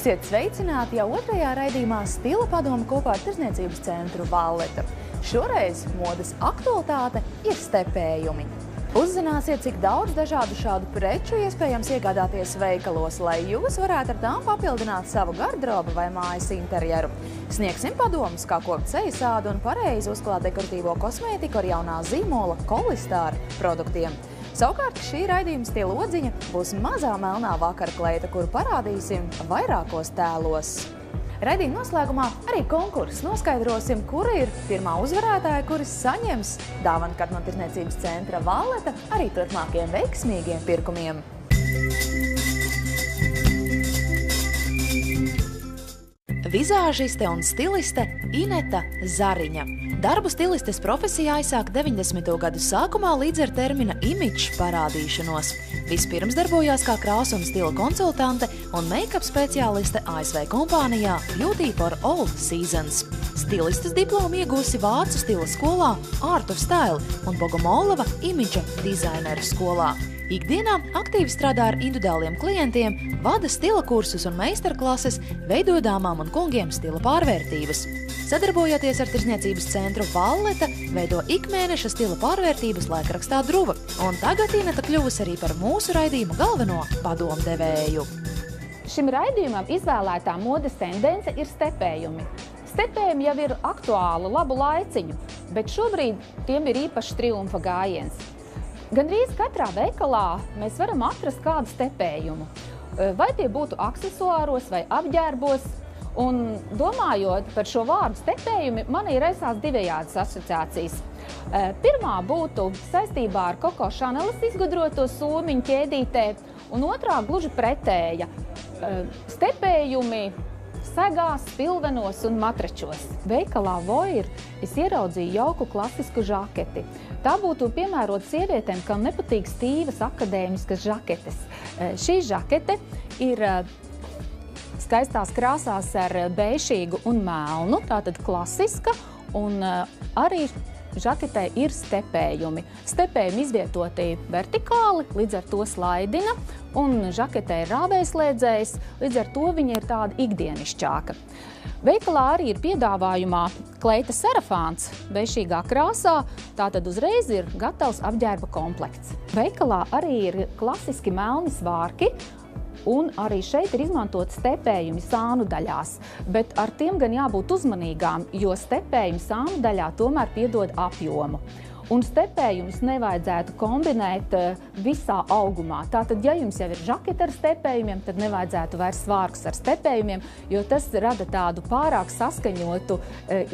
Esiet sveicināti jau otrajā raidījumā Stila padoma kopā ar Tirdzniecības centru Valleta. Šoreiz modes aktualitāte ir stepējumi. Uzzināsiet, cik daudz dažādu šādu preču iespējams iegādāties veikalos, lai jūs varētu ar tām papildināt savu garderobu vai mājas interjeru. Sniegsim padomus, kā kopt sejas ādu un pareizi uzklāt dekoratīvo kosmētiku ar jaunā zīmola Kolistāra produktiem. Savukārt šī raidījuma stila odziņa būs mazā melnā vakara kleita, kuru parādīsim vairākos tēlos. Raidījuma noslēgumā arī konkurss. Noskaidrosim, kura ir pirmā uzvarētāja, kuris saņems dāvankarti no Tirdzniecības centra Valleta arī turpmākiem veiksmīgiem pirkumiem. Vizāžiste un stiliste Ineta Zariņa. Darbu stilistes profesijā aizsāk 90. gadu sākumā līdz ar termina imidžs parādīšanos. Vispirms darbojās kā krāsu un stila konsultante un make-up speciāliste ASV kompānijā Beauty for All Seasons. Stilistes diplomu iegūsi Vācu stila skolā Art of Style un Bogomolova imidža dizaineru skolā. Ikdienā aktīvi strādā ar individuāliem klientiem, vada stila kursus un meistarklases, veido dāmām un kungiem stila pārvērtības. Sadarbojoties ar Tirdzniecības centru Valleta, veido ikmēneša stila pārvērtības laikrakstā Druva. Un tagad Ineta kļuvusi arī par mūsu raidījuma galveno padomdevēju. Šim raidījumam izvēlētā modes tendence ir stepējumi. Stepējumi jau ir aktuāli labu laiciņu, bet šobrīd tiem ir īpašs triumfa gājiens. Gandrīz katrā veikalā mēs varam atrast kādu stepējumu. Vai tie būtu aksesuāros vai apģērbos. Un domājot par šo vārdu stepējumi, man ir raisās divējādas asociācijas. Pirmā būtu saistībā ar Coco Chanelas izgudroto somiņu ķēdītē, un otrā gluži pretēja. Stepējumi segās, pilvenos un matračos. Veikalā Voir es ieraudzīju jauku klasisku žaketi. Tā būtu piemērota sievietēm, kam nepatīk stīvas akadēmiskas žaketes. Šī žakete ir skaistās krāsās ar beišīgu un melnu, tātad klasiska, un arī žaketē ir stepējumi. Stepējumi izvietoti vertikāli, līdz ar to slaidina, un žaketē ir rāvējslēdzējs, līdz ar to viņa ir tāda ikdienišķāka. Veikalā arī ir piedāvājumā kleita sarafāns beišīgā krāsā, tātad uzreiz ir gatavs apģērba komplekts. Veikalā arī ir klasiski melni svārki, un arī šeit ir izmantot stepējumi sānu daļās, bet ar tiem gan jābūt uzmanīgām, jo stepējumi sānu daļā tomēr piedod apjomu. Un stepējumus nevajadzētu kombinēt visā augumā. Tātad, ja jums jau ir žakete ar stepējumiem, tad nevajadzētu vairs svārkus ar stepējumiem, jo tas rada tādu pārāk saskaņotu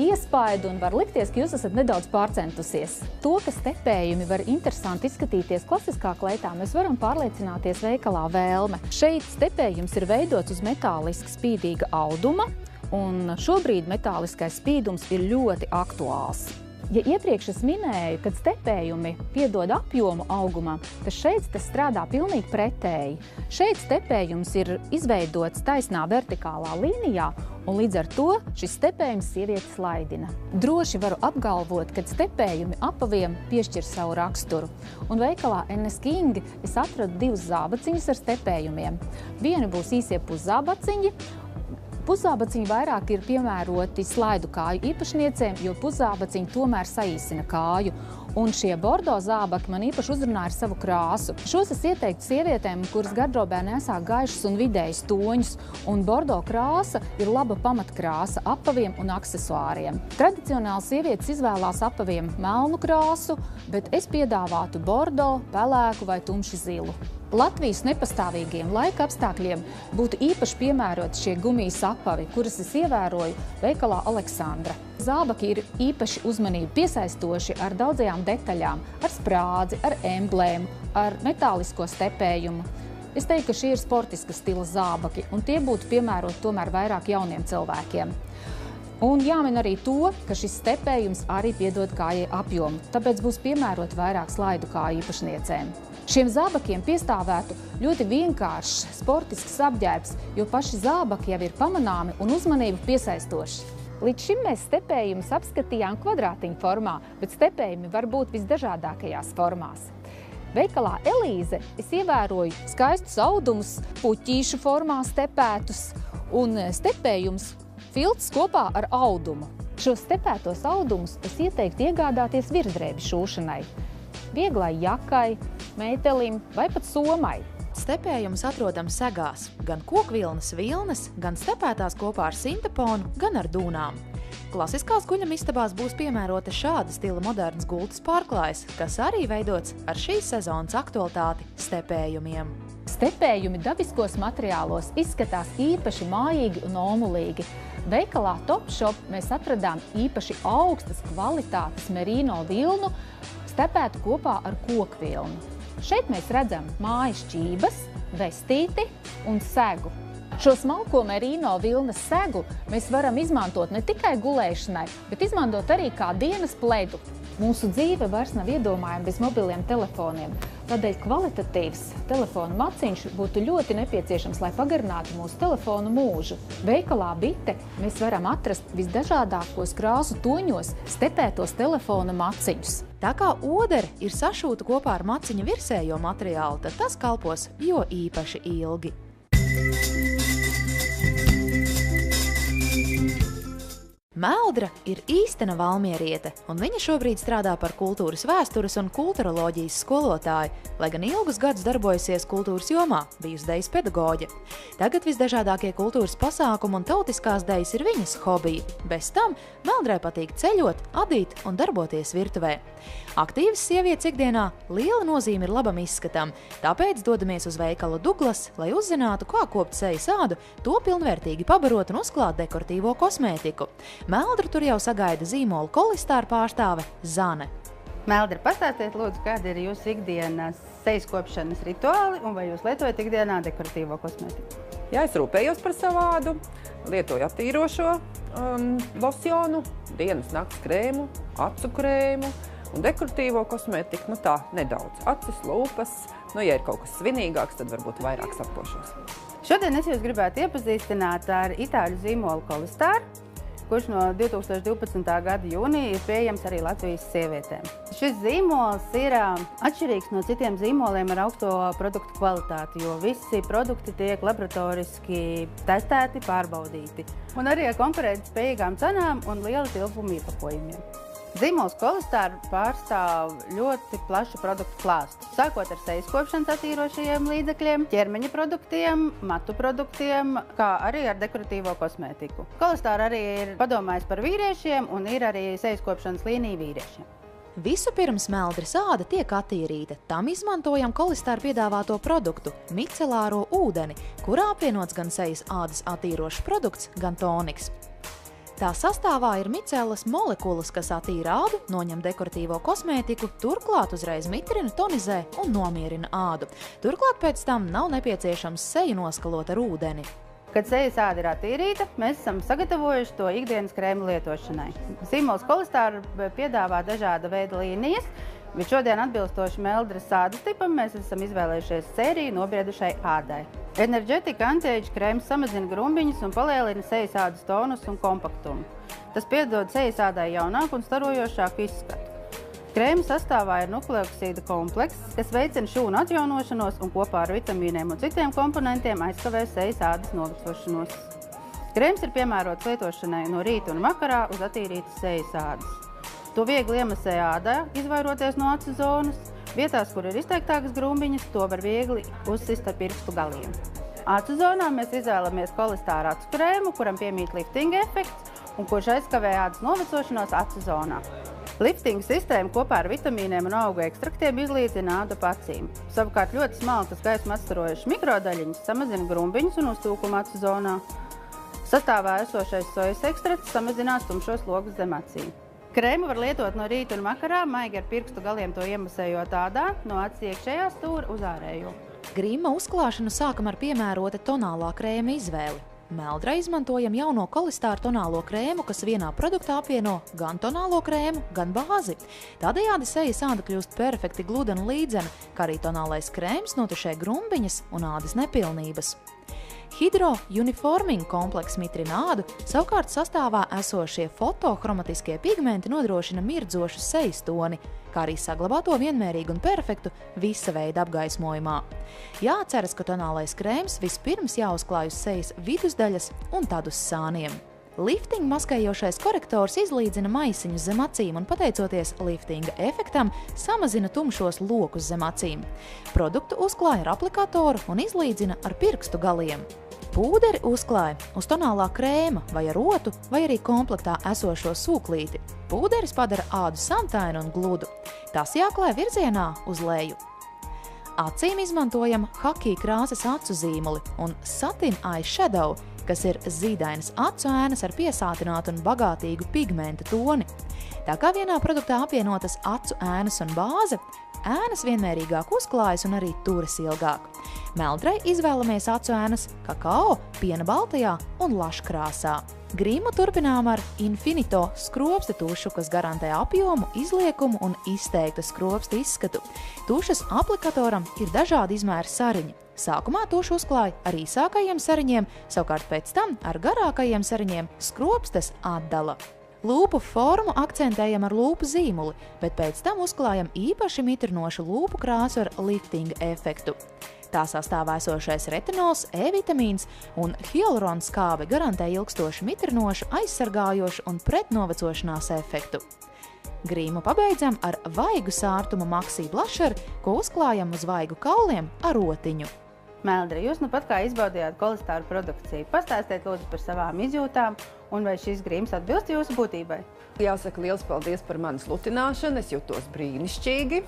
iespaidu un var likties, ka jūs esat nedaudz pārcentusies. To, ka stepējumi var interesanti izskatīties klasiskā kleitā, mēs varam pārliecināties veikalā Vēlme. Šeit stepējums ir veidots uz metāliski spīdīga auduma, un šobrīd metāliskais spīdums ir ļoti aktuāls. Ja iepriekš es minēju, kad stepējumi piedod apjomu augumam, tad šeit tas strādā pilnīgi pretēji. Šeit stepējums ir izveidots taisnā vertikālā līnijā, un līdz ar to šis stepējums sievieti slaidina. Droši varu apgalvot, ka stepējumi apaviem piešķir savu raksturu. Un veikalā NS King es atradu divus zābaciņus ar stepējumiem. Vieni būs īsie puszābaciņi. Puszābaciņi vairāk ir piemēroti slaidu kāju īpašniecēm, jo puszābaciņi tomēr saīsina kāju. Un šie bordo zābaki man īpaši uzrunā ar savu krāsu. Šos es ieteiktu sievietēm, kuras gardrobē nesā gaišus un vidējus toņus, un bordo krāsa ir laba pamatkrāsa apaviem un aksesuāriem. Tradicionāli sievietes izvēlās apaviem melnu krāsu, bet es piedāvātu bordo, pelēku vai tumši zilu. Latvijas nepastāvīgiem laika apstākļiem būtu īpaši piemēroti šie gumijas apavi, kuras es ievēroju veikalā Aleksandra. Zābaki ir īpaši uzmanību piesaistoši ar daudzajām detaļām, ar sprādzi, ar emblēmu, ar metālisko stepējumu. Es teiktu, ka šie ir sportiska stila zābaki, un tie būtu piemēroti tomēr vairāk jauniem cilvēkiem. Un jāmin arī to, ka šis stepējums arī piedod kājai apjomu, tāpēc būs piemērot vairāk slaidu kāju īpašniecēm. Šiem zābakiem piestāvētu ļoti vienkāršs sportisks apģērbs, jo paši zābaki jau ir pamanāmi un uzmanību piesaistoši. Līdz šim mēs stepējumus apskatījām kvadrātiņu formā, bet stepējumi var būt visdažādākajās formās. Veikalā Elīze es ievēroju skaistus audumus, puķīšu formā stepētus un stepējums filts kopā ar audumu. Šos stepētos audumus es ieteiktu iegādāties virsdrēbi šūšanai, vieglai jakai, meitelim vai pat somai. Stepējums atrodams segās, gan kokvilnas vilnas, gan stepētās kopā ar sinteponu, gan ar dūnām. Klasiskās guļamistabās būs piemērota šāda stila moderns gultas pārklājs, kas arī veidots ar šīs sezonas aktualitāti stepējumiem. Stepējumi dabiskos materiālos izskatās īpaši mājīgi un omulīgi. Veikalā Topshop mēs atradām īpaši augstas kvalitātes merino vilnu, stepētu kopā ar kokvilnu. Šeit mēs redzam mājas šķības, vestīti un segu. Šo smalko merino vilnas segu mēs varam izmantot ne tikai gulēšanai, bet izmantot arī kā dienas pledu. Mūsu dzīve vairs nav iedomājama bez mobiliem telefoniem. Tādēļ kvalitatīvs telefona maciņš būtu ļoti nepieciešams, lai pagarinātu mūsu telefonu mūžu. Veikalā Bite mēs varam atrast visdažādākos krāsu toņos stepētos telefona maciņus. Tā kā odere ir sašūta kopā ar maciņa virsējo materiālu, tad tas kalpos jo īpaši ilgi. Meldra ir īstena valmieriete, un viņa šobrīd strādā par kultūras vēstures un kulturoloģijas skolotāju, lai gan ilgus gadus darbojusies kultūras jomā, bijusi dejas pedagoģe. Tagad visdažādākie kultūras pasākumi un tautiskās dejas ir viņas hobiji. Bez tam Meldrai patīk ceļot, adīt un darboties virtuvē. Aktīvas sievietes ikdienā liela nozīme ir labam izskatam, tāpēc dodamies uz veikalu Douglas, lai uzzinātu, kā kopt sejas ādu, to pilnvērtīgi pabarot un uzklāt dekoratīvo kosmētiku. Meldru tur jau sagaida zīmola Kolistāra pārstāve Zane. Meldra, pastāstiet lūdzu, kāda ir jūsu ikdienas sejas kopšanas rituāli un vai jūs lietojat ikdienā dekoratīvo kosmētiku? Jā, es rūpējos par savu ādu, lietoju attīrošo losjonu, dienas nakts krēmu, acu krēmu un dekoratīvo kosmētiku, tā nedaudz. Acis, lūpas, ja ir kaut kas svinīgāks, tad varbūt vairāk sapošos. Šodien es jūs gribētu iepazīstināt ar itāļu zīmolu Kolistāru, kurš no 2012. gada jūnija ir pieejams arī Latvijas sievietēm. Šis zīmols ir atšķirīgs no citiem zīmoliem ar augsto produktu kvalitāti, jo visi produkti tiek laboratoriski testēti, pārbaudīti. Un arī ar konkurētspējīgām cenām un liela tilpuma iepakojumiem. Zīmols Kolistāra pārstāv ļoti plašu produktu klāstu, sākot ar sejas kopšanas attīrošajiem līdzekļiem, ķermeņa produktiem, matu produktiem, kā arī ar dekoratīvo kosmētiku. Kolistāra arī ir padomājis par vīriešiem un ir arī sejas kopšanas līnija vīriešiem. Vispirms Meldras āda tiek attīrīta. Tam izmantojam Kolistāra piedāvāto produktu – micelāro ūdeni, kurā apvienots gan sejas ādas attīrošs produkts, gan toniks. Tā sastāvā ir micēlas molekulas, kas attīra ādu, noņem dekoratīvo kosmētiku, turklāt uzreiz mitrina, tonizē un nomierina ādu. Turklāt pēc tam nav nepieciešams seju noskalot ar ūdeni. Kad sejas āda ir attīrīta, mēs esam sagatavojuši to ikdienas krēmu lietošanai. Zīmols Kolistāra piedāvā dažāda veida līnijas, bet šodien atbilstoši Meldras ādas tipam mēs esam izvēlējušies sēriju nobriedušai ādai. Energetika Anti-Age krēms samazina grumbiņas un palielina sejas ādas tonus un kompaktumu. Tas piedod sejas ādai jaunāku un starojošāku izskatu. Krēma sastāvā ir nukleoksīda komplekss, kas veicina šūnu atjaunošanos un kopā ar vitamīniem un citiem komponentiem aizkavē sejas ādas novecošanos. Krēms ir piemērots lietošanai no rīta un vakarā uz attīrītas sejas ādas. To viegli iemasē ādā, izvairoties no acu zonas. Vietās, kur ir izteiktākas grumbiņas, to var viegli uzsist ar pirkstu galiem. Acu zonā mēs izvēlamies Kolistāra acu krēmu, kuram piemīt liftinga efekts un kurš aizkavē ādas novecošanos acu zonā. Liftinga sistēma kopā ar vitamīniem un augu ekstraktiem izlīdzina ādu acīm. Savukārt ļoti smalkas gaismu atstarojušas mikrodaļiņas samazina grumbiņus un uztūkumu acu zonā. Sastāvā esošais sojas ekstrakts samazinās tumšos logus zem acīm. Krēmu var lietot no rīta un vakarā, maigi ar pirkstu galiem to iemasējot ādā, no acis iekšējā stūra uz ārējo. Grima uzklāšanu sākam ar piemērota tonālā krēma izvēli. Meldrai izmantojam jauno Kolistāra tonālo krēmu, kas vienā produktā apvieno gan tonālo krēmu, gan bāzi. Tādējādi sejas āda kļūst perfekti gludena un līdzena, kā arī tonālais krēms notušē grumbiņas un ādas nepilnības. Hydro Uniforming komplekss mitrina ādu, savukārt sastāvā esošie fotohromatiskie pigmenti nodrošina mirdzošu sejas toni. kā arī saglabā to vienmērīgu un perfektu visa veida apgaismojumā. Jāatceras, ka tonālais krēms vispirms jāuzklāj uz sejas vidusdaļas un tad uz sāniem. Lifting maskējošais korektors izlīdzina maisiņus zem acīm un, pateicoties liftinga efektam, samazina tumšos lokus zem acīm. Produktu uzklāja ar aplikatoru un izlīdzina ar pirkstu galiem. Pūderi uzklāja uz tonālā krēma vai ar rotu vai arī komplektā esošo sūklīti. Pūderis padara ādu samtainu un gludu. Tas jāklāj virzienā uz leju. Acīm izmantojam Haki krāsas acu zīmuli un Satin Eyeshadow, kas ir zīdainas acu ēnas ar piesātinātu un bagātīgu pigmenta toni. Tā kā vienā produktā apvienotas acu ēnas un bāze, ēnas vienmērīgāk uzklājas un arī turas ilgāk. Meldrei izvēlamies acu ēnas kakao, piena baltajā un laškrāsā. Grimu turpinām ar Infinito skropsta tušu, kas garantē apjomu, izliekumu un izteiktu skropsta izskatu. Tušas aplikatoram ir dažādi izmēri sariņi. Sākumā tušu uzklāja ar īsākajiem sariņiem, savukārt pēc tam ar garākajiem sariņiem skropstas atdala. Lūpu formu akcentējam ar lūpu zīmuli, bet pēc tam uzklājam īpaši mitrinošu lūpu krāsu ar liftinga efektu. Tā sastāvā esošais retinols, E-vitamīns un hialuronskābe garantē ilgstoši mitrinošu, aizsargājošu un pretnovecošanās efektu. Grīmu pabeidzam ar vaigu sārtuma Maxi Blusher, ko uzklājam uz vaigu kauliem ar rotiņu. Meldra, jūs nu pat kā izbaudījāt Kolistāru produkciju. Pastāstiet lūdzu par savām izjūtām un vai šis grīms atbilst jūsu būtībai? Jāsaka liels paldies par manu slutināšanu, es jutos brīnišķīgi.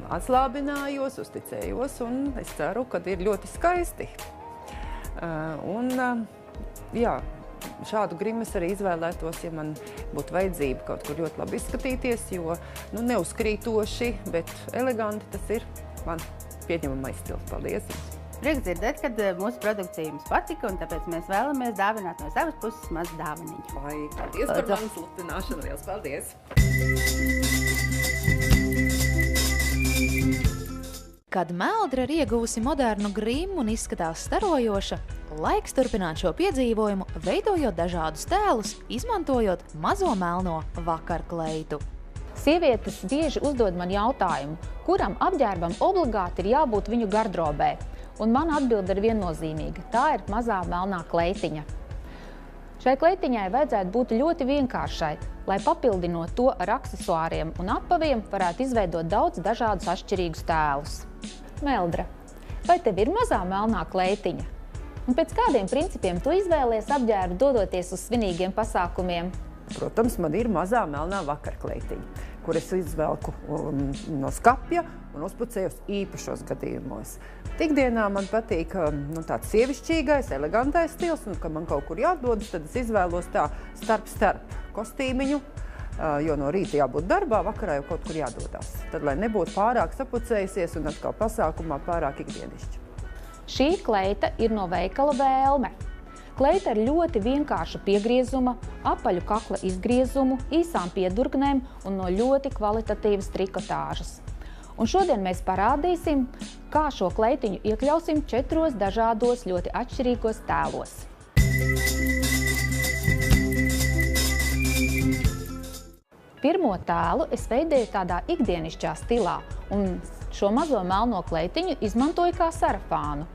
Atslābinājos, uzticējos un es ceru, ka ir ļoti skaisti. Jā, šādu grimu es arī izvēlētos, ja man būtu vajadzība kaut kur ļoti labi izskatīties, jo neuzkrītoši, bet eleganti tas ir man pieņemamais stils. Paldies jums! Prieks dzirdēt, ka mūsu produkcija jums patika, un tāpēc mēs vēlamies dāvināt no savas puses mazu dāvaniņu. Paldies par manu slutināšanu, liels paldies! Kad meldra ir iegūsi modernu grimu un izskatās starojoša, laiks turpināt šo piedzīvojumu, veidojot dažādus tēlus, izmantojot mazo melno vakarkleitu. Sievietes bieži uzdod man jautājumu, kuram apģērbam obligāti ir jābūt viņu gardrobē, un mana atbilde ir viennozīmīga. Tā ir mazā melnā kleitiņa. Šai kleitiņai vajadzētu būt ļoti vienkāršai, lai papildinot to ar aksesuāriem un apaviem varētu izveidot daudz dažādus atšķirīgus tēlus. Meldra, vai tev ir mazā melnā kleitiņa? Un pēc kādiem principiem tu izvēlies apģērbu dodoties uz svinīgiem pasākumiem? Protams, man ir mazā melnā vakarkleitiņa, kur es izvelku no skapja un uzpucējos īpašos gadījumos. Ikdienā man patīk tāds sievišķīgais, elegantais stils, un kad man kaut kur jādodas, tad es izvēlos tā starp kostīmiņu, jo no rīta jābūt darbā, vakarā jau kaut kur jādodas. Tad, lai nebūtu pārāk sapucējusies un atkal pasākumā pārāk ikdienišķi. Šī kleita ir no veikala Vēlme. Kleita ar ļoti vienkārša piegriezuma, apaļu kakla izgriezumu, īsām piedurgnēm un no ļoti kvalitatīvas trikotāžas. Un šodien mēs parādīsim, kā šo kleitiņu iekļausim 4 dažādos ļoti atšķirīgos tēlos. Pirmo tēlu es veidoju tādā ikdienišķā stilā, un šo mazo melno kleitiņu izmantoju kā sarafānu.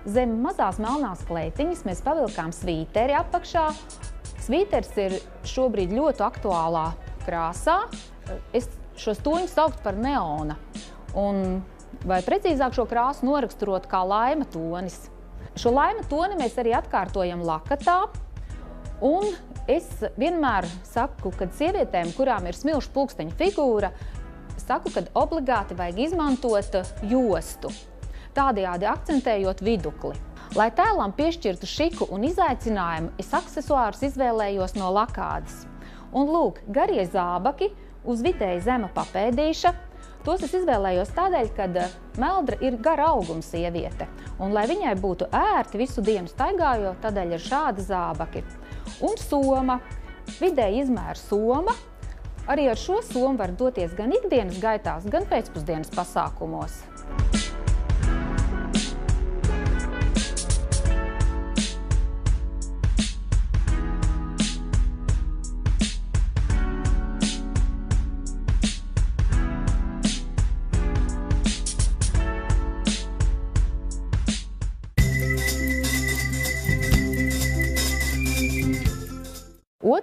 Zem mazās melnās kleitiņas mēs pavilkām svīteri apakšā. Svīteris ir šobrīd ļoti aktuālā krāsā. Es šos toņus saukt par neona, vai precīzāk šo krāsu noraksturot kā laima tonis. Šo laima toni mēs arī atkārtojam lakatā, un es vienmēr saku, kad sievietēm, kurām ir smilšu pulksteņa figūra, saku, kad obligāti vajag izmantot jostu, tādējādi akcentējot vidukli. Lai tēlam piešķirtu šiku un izaicinājumu, es aksesuārus izvēlējos no lakādes. Un lūk, garie zābaki uz vidēji zema papēdīša. Tos es izvēlējos tādēļ, kad Meldra ir gara auguma sieviete. Un, lai viņai būtu ērti visu dienu staigājot, tādēļ ir šādi zābaki. Un soma, vidēji izmēra soma. Arī ar šo somu var doties gan ikdienas gaitās, gan pēcpusdienas pasākumos.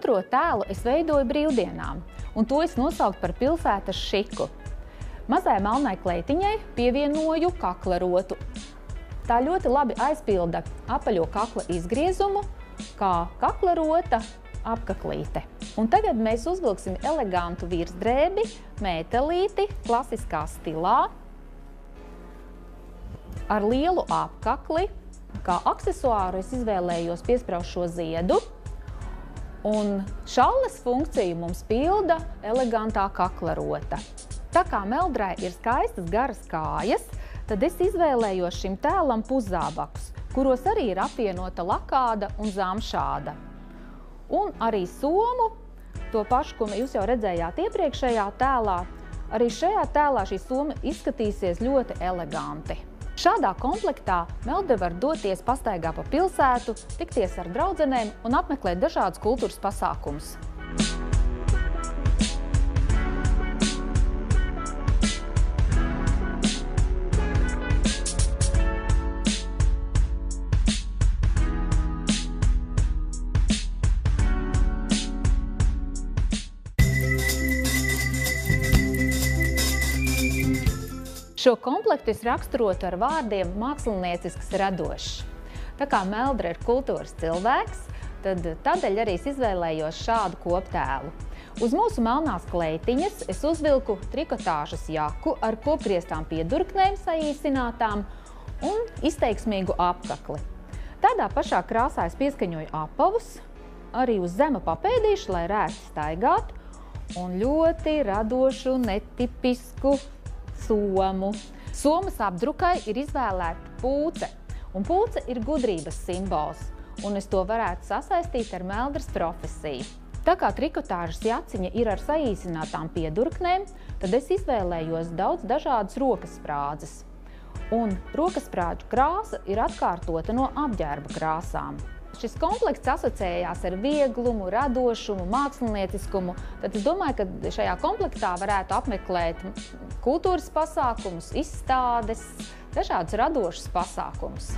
Otro tēlu es veidoju brīvdienām, un to es nosaucu par pilsētas šiku. Mazai melnai kleitiņai pievienoju kakla rotu. Tā ļoti labi aizpilda apaļo kakla izgriezumu, kā kakla rota apkaklīte. Un tagad mēs uzvilksim elegantu virsdrēbi, mētelīti, klasiskā stilā, ar lielu apkakli. Kā aksesuāru es izvēlējos piespraust šo ziedu, un šalles funkciju mums pilda elegantā kakla rota. Tā kā meldrai ir skaistas garas kājas, tad es izvēlējos šim tēlam puszābakus, kuros arī ir apvienota lakāda un zamšāda. Un arī somu, to pašu, ko jūs jau redzējāt iepriekšējā tēlā, arī šajā tēlā šī soma izskatīsies ļoti eleganti. Šādā komplektā meldre var doties pastaigā pa pilsētu, tikties ar draudzenēm un apmeklēt dažādus kultūras pasākumus. Šo komplektu es raksturotu ar vārdiem māksliniecisks radošs. Tā kā meldre ir kultūras cilvēks, tad tādēļ arī es izvēlējos šādu koptēlu. Uz mūsu melnās kleitiņas es uzvilku trikotāžas jaku ar kopgrieztām piedurknēm saīsinātām un izteiksmīgu apkakli. Tādā pašā krāsā es pieskaņoju apavus, arī uz zema papēdīšu, lai rēti staigāt, un ļoti radošu, netipisku somu. Somas apdrukai ir izvēlēta pūce, un pūce ir gudrības simbols, un es to varētu sasaistīt ar meldres profesiju. Tā kā trikotāžas jaciņa ir ar saīsinātām piedurknēm, tad es izvēlējos daudz dažādas rokasprādzes. Un rokasprāģu krāsa ir atkārtota no apģērba krāsām. Šis komplekts asociējās ar vieglumu, radošumu, mākslinieciskumu, tad es domāju, ka šajā komplektā varētu apmeklēt kultūras pasākumus, izstādes, dažādus radošus pasākumus.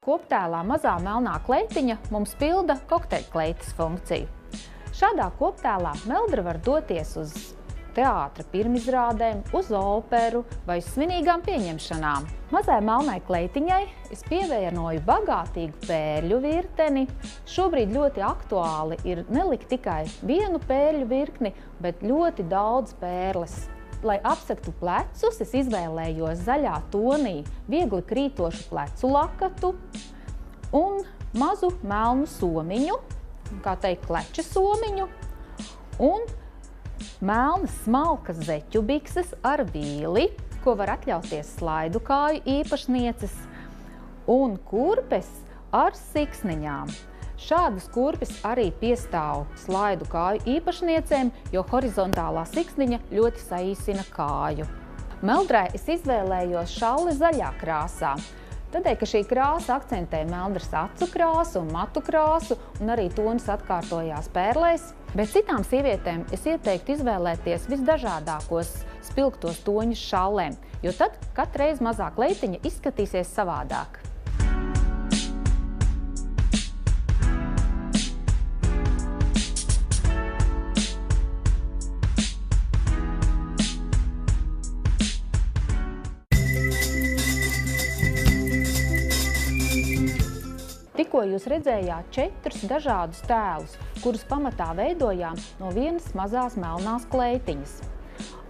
Koptēlā mazā melnā kleitiņa mums pilda kokteļkleites funkciju. Šādā koptēlā meldre var doties uz teātra pirmizrādēm, uz operu vai uz svinīgām pieņemšanām. Mazai melnai kleitiņai es pievienoju bagātīgu pērļu virteni. Šobrīd ļoti aktuāli ir nelikt tikai vienu pērļu virkni, bet ļoti daudz pērles. Lai apsegtu plecus, es izvēlējos zaļā tonī viegli krītošu plecu lakatu un mazu melnu somiņu, kā teikt, kleča somiņu, un melnas smalkas zeķu bikses ar vīli, ko var atļauties slaidu kāju īpašnieces, un kurpes ar siksniņām. Šādas kurpes arī piestāv slaidu kāju īpašniecēm, jo horizontālā siksniņa ļoti saīsina kāju. Meldrai es izvēlējos šalli zaļā krāsā, tādēļ, ka šī krāsa akcentē meldras acu krāsu un matu krāsu, un arī tonis atkārtojās pērlēs. Bet citām sievietēm es ieteiktu izvēlēties visdažādākos spilgtos toņus šallēm, jo tad katreiz mazā kleitiņa izskatīsies savādāk. Tikko jūs redzējāt 4 dažādus tēlus, kurus pamatā veidojām no vienas mazās melnās kleitiņas.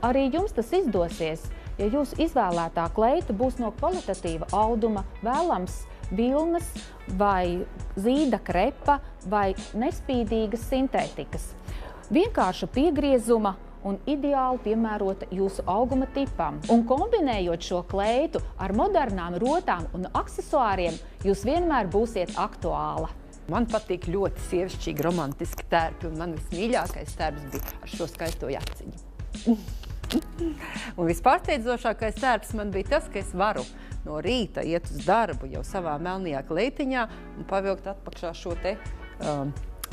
Arī jums tas izdosies, ja jūsu izvēlētā kleita būs no kvalitatīva auduma, vēlams vilnas vai zīda krepa vai nespīdīgas sintētikas. Vienkārša piegriezuma un ideāli piemērota jūsu auguma tipam. Un kombinējot šo kleitu ar modernām rotām un aksesuāriem, jūs vienmēr būsiet aktuāla. Man patīk ļoti sievišķīgi romantiski tērpi, un man vismīļākais tērps bija ar šo skaisto jaciņu. Un vispārsteidzošākais sērps man bija tas, ka es varu no rīta iet uz darbu jau savā melnajā kleitiņā un pavilkt atpakšā šo te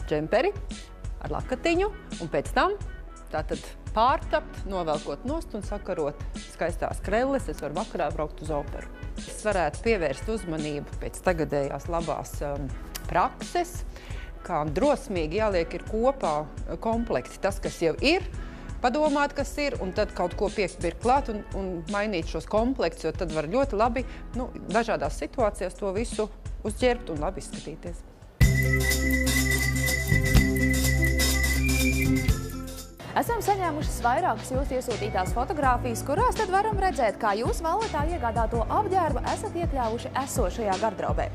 džemperi ar lakatiņu un pēc tam tātad pārtapt, novelkot nost un sakarot skaistās krelles. Es varu vakarā braukt uz operu. Es varētu pievērst uzmanību pēc tagadējās labās prakses, kā drosmīgi jāliek ir kopā komplekti. Tas, kas jau ir, padomāt, kas ir, un tad kaut ko piekpirkt klāt un mainīt šos komplektus, jo tad var ļoti labi, dažādās situācijās to visu uzķert un labi izskatīties. Esam saņēmušas vairākas jūsu iesūtītās fotogrāfijas, kurās tad varam redzēt, kā jūs Valletā iegādāto apģērbu esat iekļāvuši esošajā gardrobē.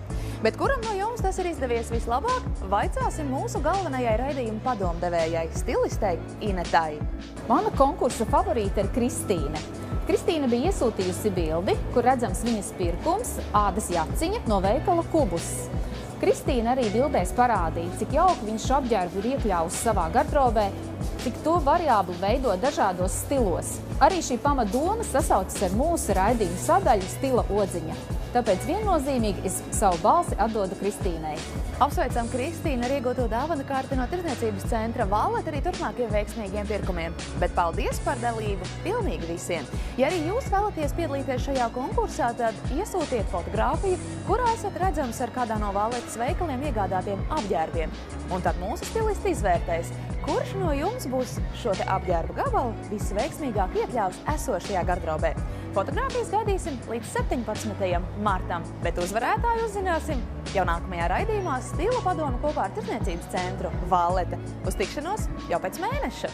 Bet kuram no jums tas ir izdevies vislabāk? Vaicāsim mūsu galvenajai raidījuma padomdevējai, stilistei Inetai. Mana konkursa favorīte ir Kristīne. Kristīna bija iesūtījusi bildi, kur redzams viņas pirkums, ādas jaciņa no veikala Kubus. Kristīna arī bildēs parādīja, cik jauki viņš šo apģērbu ir iekļāvusi savā gardrobē, cik to variābli veido dažādos stilos. Arī šī pamatdoma sasaucas ar mūsu raidījuma sadaļu Stila odziņa. Tāpēc viennozīmīgi es savu balsi atdodu Kristīnai. Apsveicam Kristīnu ar iegūto dāvanu karti no Tirdzniecības centra Vallet arī turpmākiem veiksmīgiem pirkumiem. Bet paldies par dalību pilnīgi visiem! Ja arī jūs vēlaties piedalīties šajā konkursā, tad iesūtiet fotogrāfiju, kurā esat redzams ar kādā no Valletas veikaliem iegādātiem apģērbiem. Un tad mūsu stilisti izvērtēs, kurš no jums būs šo te apģērbu gabalu visveiksmīgāk iekļāvis esošajā gardrobē. Fotogrāfijas gaidīsim līdz 17. martam, bet uzvarētāju uzzināsim jau nākamajā raidījumā Stila padome kopā ar Tirdzniecības centru Vallete. Uz tikšanos jau pēc mēneša!